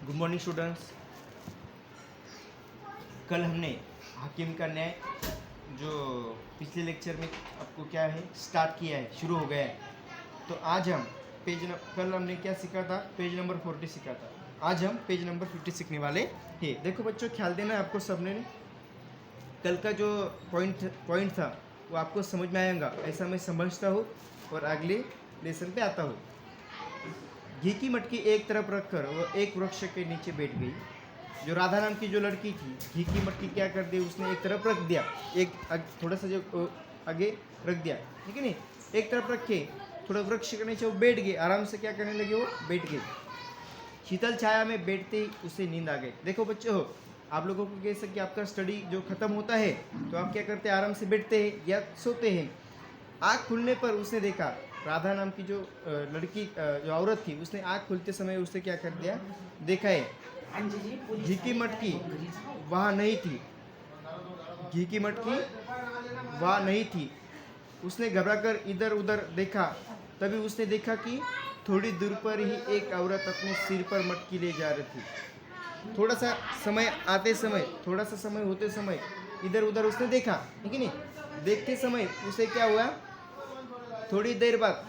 Good morning students. कल हमने हकीम का न्याय जो पिछले लेक्चर में आपको क्या है स्टार्ट किया है, शुरू हो गया है। तो आज हम कल हमने क्या सीखा था, पेज नंबर 40 सीखा था। आज हम पेज नंबर 50 सीखने वाले हैं। देखो बच्चों, ख्याल देना आपको सबने ने कल का जो पॉइंट था वो आपको समझ में आएगा, ऐसा मैं समझता हूँ और अगले लेसन पे आता हूँ। घी की मटकी एक तरफ रखकर वो एक वृक्ष के नीचे बैठ गई। जो राधा नाम की जो लड़की थी, घी की मटकी क्या कर दी, उसने एक तरफ रख दिया, थोड़ा सा जो आगे रख दिया, ठीक है नहीं, एक तरफ रख के थोड़ा वृक्ष के नीचे वो बैठ गई। आराम से क्या करने लगी, वो बैठ गई। शीतल छाया में बैठते ही उसे नींद आ गई। देखो बच्चों, आप लोगों को कैसे कि आपका स्टडी जो खत्म होता है तो आप क्या करते हैं, आराम से बैठते हैं या सोते हैं। आँख खुलने पर उसने देखा राधा नाम की जो लड़की जो औरत थी, उसने आँख खुलते समय उसने क्या कर दिया, देखा है घी की मटकी वहाँ नहीं थी। घी की मटकी वहाँ नहीं थी। उसने घबराकर इधर उधर देखा। तभी उसने देखा कि थोड़ी दूर पर ही एक औरत अपने सिर पर मटकी ले जा रही थी। थोड़ा सा समय होते समय इधर उधर उसने देखा, ठीक है नहीं। देखते समय उसे क्या हुआ, थोड़ी देर बाद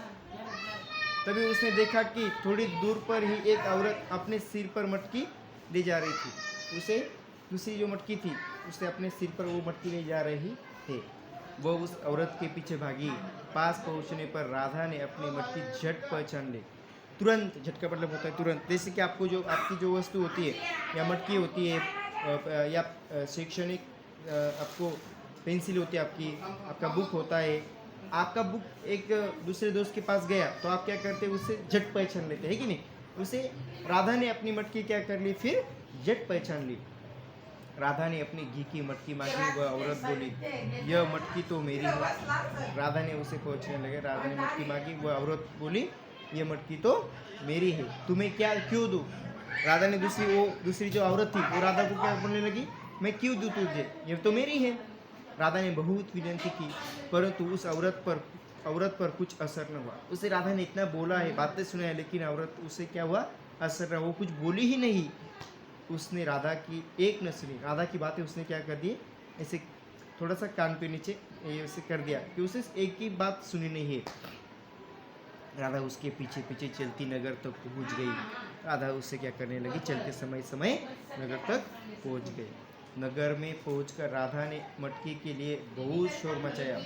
तभी उसने देखा कि थोड़ी दूर पर ही एक औरत अपने सिर पर मटकी ले जा रही थी। उसे दूसरी जो मटकी थी, उसने अपने सिर पर वो मटकी ले जा रही थी। वो उस औरत के पीछे भागी। पास पहुंचने पर राधा ने अपनी मटकी झट पहचान ली। तुरंत, झटका मतलब होता है तुरंत। जैसे कि आपको जो आपकी जो वस्तु होती है या मटकी होती है या शैक्षणिक आपको पेंसिल होती है, आपका बुक होता है। आपका बुक एक दूसरे दोस्त के पास गया तो आप क्या करते हैं, उससे झट पहचान लेते हैं कि नहीं। उसे राधा ने अपनी मटकी क्या कर ली, फिर झट पहचान ली। राधा ने अपनी घी की मटकी मांगी। वह औरत बोली, यह मटकी तो मेरी है। राधा ने उसे पहुंचने लगे। राधा ने मटकी मांगी। वह औरत बोली, यह मटकी तो मेरी है, तुम्हें क्या क्यों दूँ। राधा ने दूसरी जो औरत थी वो राधा को क्या बोलने लगी, मैं क्यों दूँ तुझे, ये तो मेरी है। राधा ने बहुत विनती की, परंतु उस औरत पर कुछ असर न हुआ। उसे राधा ने इतना बोला है, बातें सुनाया, लेकिन औरत उसे क्या हुआ, असर न, वो कुछ बोली ही नहीं। उसने राधा की एक न सुनी। राधा की बातें उसने क्या कर दी, ऐसे थोड़ा सा कान पे नीचे ऐसे कर दिया कि उसे एक की बात सुनी नहीं है। राधा उसके पीछे पीछे चलती नगर तक पहुंच गई। राधा उससे क्या करने लगी, चलते समय नगर तक पहुंच गई। नगर में पहुंचकर राधा ने मटकी के लिए बहुत शोर मचाया।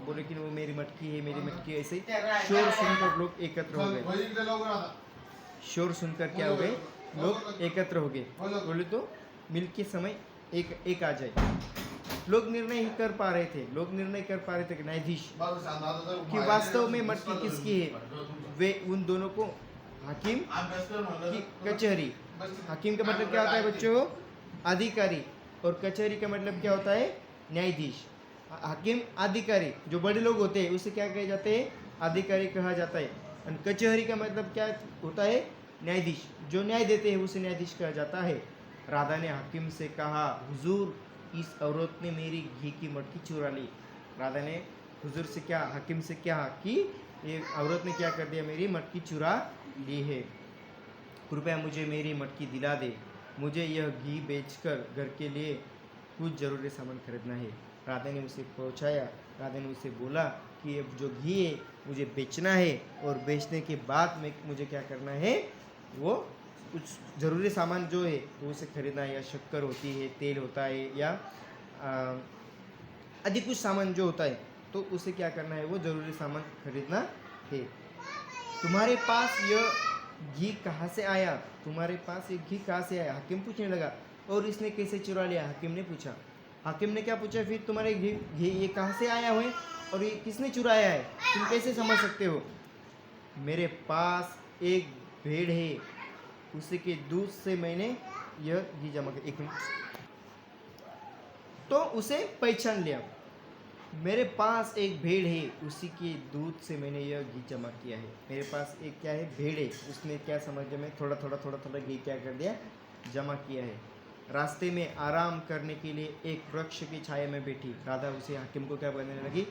बोले कि वो मेरी मटकी है, मेरी मटकी है। ऐसे शोर सुनकर लोग एकत्र हो गए। शोर सुनकर क्या हो गए, लोग एकत्र हो गए। बोले तो मिल के समय एक आ जाए। लोग निर्णय कर पा रहे थे कि न्यायाधीश कि वास्तव में मटकी किसकी है। वे उन दोनों को हाकिम की कचहरी, हाकिम का मतलब क्या होता है बच्चों, अधिकारी, और कचहरी का मतलब क्या होता है, न्यायाधीश। हाकिम अधिकारी जो बड़े लोग होते हैं उसे क्या कहे जाते हैं, अधिकारी कहा जाता है। और कचहरी का मतलब क्या होता है, न्यायाधीश। जो न्याय देते हैं उसे न्यायाधीश कहा जाता है। राधा ने हाकिम से कहा, हुजूर, इस औरत ने मेरी घी की मटकी चुरा ली। राधा ने हुजूर से क्या, हाकिम से क्या कि ये औरत ने क्या कर दिया, मेरी मटकी चुरा ली है। कृपया मुझे मेरी मटकी दिला दे। मुझे यह घी बेचकर घर के लिए कुछ ज़रूरी सामान खरीदना है। राधा ने उसे पहुंचाया। राधा ने उसे बोला कि अब जो घी है मुझे बेचना है, और बेचने के बाद में मुझे क्या करना है, वो कुछ ज़रूरी सामान जो है तो उसे खरीदना है। या शक्कर होती है, तेल होता है, या अधिक कुछ सामान जो होता है तो उसे क्या करना है, वो ज़रूरी सामान खरीदना है। तुम्हारे पास यह घी कहाँ से आया, तुम्हारे पास ये घी कहाँ से आया, हाकिम पूछने लगा। और इसने कैसे चुरा लिया, हाकिम ने पूछा। हाकिम ने क्या पूछा, फिर तुम्हारे घी ये कहाँ से आया है और ये किसने चुराया है, तुम कैसे समझ सकते हो। मेरे पास एक भेड़ है, उसी के दूध से मैंने यह घी जमा किया। एक मिनट, तो उसे पहचान लिया। मेरे पास एक भेड़ है, उसी के दूध से मैंने यह घी जमा किया है। मेरे पास एक क्या है, भेड़ है, उसने क्या समझ में थोड़ा थोड़ा घी क्या कर दिया, जमा किया है। रास्ते में आराम करने के लिए एक वृक्ष की छाया में बैठी। राधा उसे हाकिम को क्या बोलने लगी,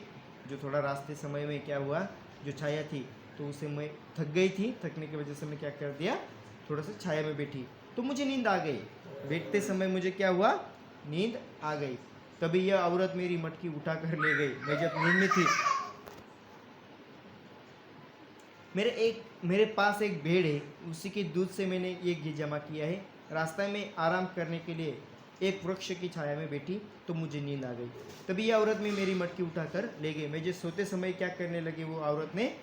जो थोड़ा रास्ते समय में क्या हुआ, जो छाया थी तो उसे मैं थक गई थी, थकने की वजह से मैं क्या कर दिया, थोड़ा सा छाया में बैठी तो मुझे नींद आ गई। बैठते समय मुझे क्या हुआ, नींद आ गई। तभी यह औरत मेरी मटकी उठाकर ले गई। मैं जब नींद में थी, मेरे पास एक भेड़ है, उसी के दूध से मैंने ये घी जमा किया है। रास्ते में आराम करने के लिए एक वृक्ष की छाया में बैठी तो मुझे नींद आ गई। तभी यह औरत में मेरी मटकी उठाकर ले गई। मैं जो सोते समय क्या करने लगी, वो औरत ने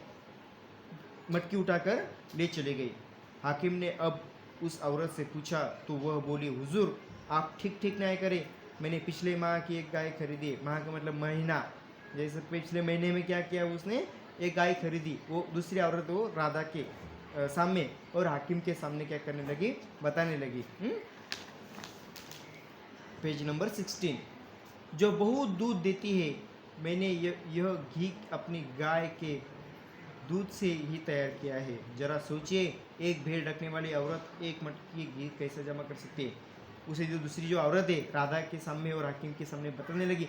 मटकी उठाकर ले चली गई। हाकिम ने अब उस औरत से पूछा तो वह बोली, हुजूर आप ठीक न्याय करें। मैंने पिछले माह की एक गाय खरीदी। माह का मतलब महीना, जैसे पिछले महीने में क्या किया, उसने एक गाय खरीदी। वो दूसरी औरत वो राधा के सामने और हाकिम के सामने क्या करने लगी, बताने लगी। Page number 16। जो बहुत दूध देती है, मैंने यह घी अपनी गाय के दूध से ही तैयार किया है। जरा सोचिए, एक भेड़ रखने वाली औरत एक मटकी घी कैसे जमा कर सकती है। उसे जो दूसरी जो औरत है राधा के सामने और हाकिम के सामने बताने लगी,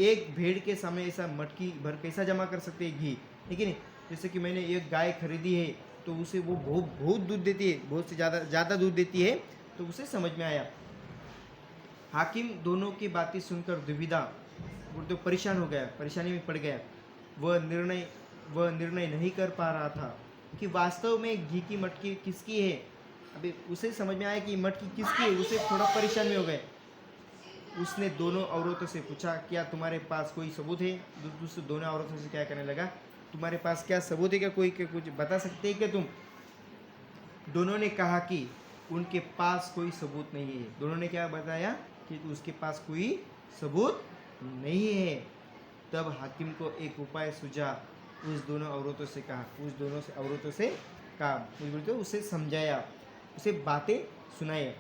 एक भेड़ के सामने ऐसा मटकी भर कैसा जमा कर सकते हैं घी, ठीक है नहीं। जैसे कि मैंने एक गाय खरीदी है तो उसे वो बहुत दूध देती है, बहुत से ज़्यादा दूध देती है, तो उसे समझ में आया। हाकिम दोनों की बातें सुनकर दुविधा, वो तो परेशान हो गया, परेशानी में पड़ गया। वह निर्णय नहीं कर पा रहा था कि वास्तव में घी की मटकी किसकी है। अभी उसे समझ में आया कि मटकी किसकी है, उसे थोड़ा परेशान में हो गए। उसने दोनों औरतों से पूछा, क्या तुम्हारे पास कोई सबूत है। दूसरे दोनों औरतों से क्या करने लगा, तुम्हारे पास क्या सबूत है, क्या कोई कुछ बता सकते हैं क्या तुम। दोनों ने कहा कि उनके पास कोई सबूत नहीं है। दोनों ने क्या बताया कि उसके पास कोई सबूत नहीं है। तब हाकिम को एक उपाय सूझा। उस दोनों औरतों से कहा, उसे समझाया, उसे बातें सुनाया।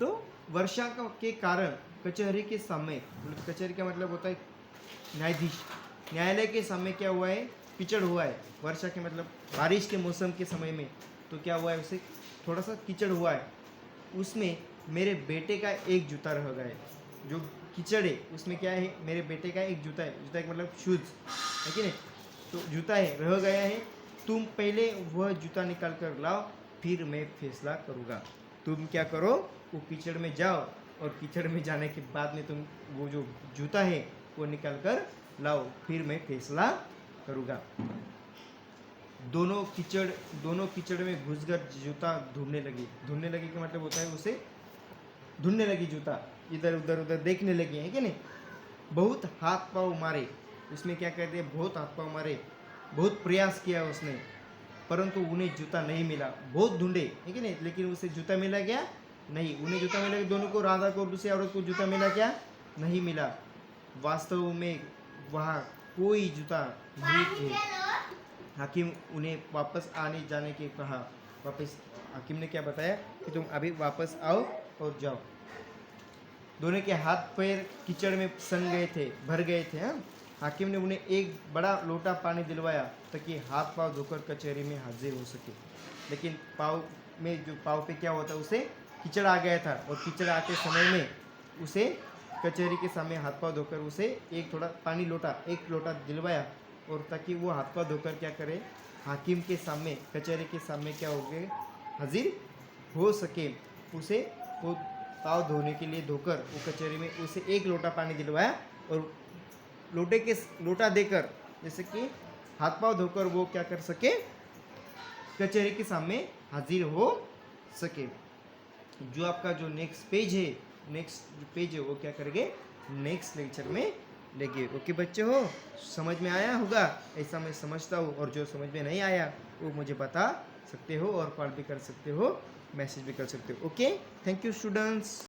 तो वर्षा के कारण कचहरी के सामने, कचहरी का मतलब होता है न्यायाधीश, न्यायालय के सामने क्या हुआ है, कीचड़ हुआ है। वर्षा के मतलब बारिश के मौसम के समय में तो क्या हुआ है, उसे थोड़ा सा कीचड़ हुआ है। उसमें मेरे बेटे का एक जूता रह गया है। जो कीचड़ है उसमें क्या है, मेरे बेटे का एक जूता है। जूता का मतलब शूज है कि नहीं, तो जूता है, रह गया है। तुम पहले वह जूता निकाल कर लाओ, फिर मैं फैसला करूँगा। तुम क्या करो, वो कीचड़ में जाओ और कीचड़ में जाने के बाद में तुम वो जो जूता है वो निकाल कर लाओ, फिर मैं फैसला करूँगा। दोनों कीचड़ में घुसकर जूता ढूंढने लगी का मतलब होता है उसे ढूंढने लगी, जूता इधर उधर देखने लगी, है कि नहीं। बहुत हाथ पाँव मारे, उसमें क्या कहते हैं, बहुत हाथ पाँव मारे, बहुत प्रयास किया उसने, परंतु उन्हें जूता नहीं मिला। बहुत ढूंढे, है कि नहीं, लेकिन उसे जूता मिला क्या नहीं। उन्हें जूता मिला, दोनों को, राधा को और दूसरी औरत को जूता मिला क्या नहीं मिला। वास्तव में वहाँ कोई जूता नहीं थे। हाकिम उन्हें वापस आने जाने के कहा। हाकिम ने क्या बताया कि तुम अभी वापस आओ और जाओ। दोनों के हाथ पैर कीचड़ में सन गए थे, भर गए थे। हाकिम ने उन्हें एक बड़ा लोटा पानी दिलवाया ताकि हाथ पांव धोकर कचहरी में हाजिर हो सके। लेकिन पाँव पे क्या होता, उसे कीचड़ आ गया था, और कीचड़ आते समय में उसे कचहरी के सामने हाथ पांव धोकर उसे एक लोटा दिलवाया, और ताकि वो हाथ पांव धोकर क्या करे, हाकिम के सामने, कचहरी के सामने क्या हो गए, हाजिर हो सके। उसे वो पाँव धोने के लिए धोकर वो कचहरी में उसे एक लोटा पानी दिलवाया, और लोटा देकर, जैसे कि हाथ पांव धोकर वो क्या कर सके, कचहरी के सामने हाजिर हो सके। जो आपका जो नेक्स्ट पेज है वो क्या करेंगे, नेक्स्ट लेक्चर में लेंगे। ओके बच्चे हो, समझ में आया होगा, ऐसा मैं समझता हूँ। और जो समझ में नहीं आया वो मुझे बता सकते हो, और कॉल भी कर सकते हो, मैसेज भी कर सकते हो। Okay, thank you students.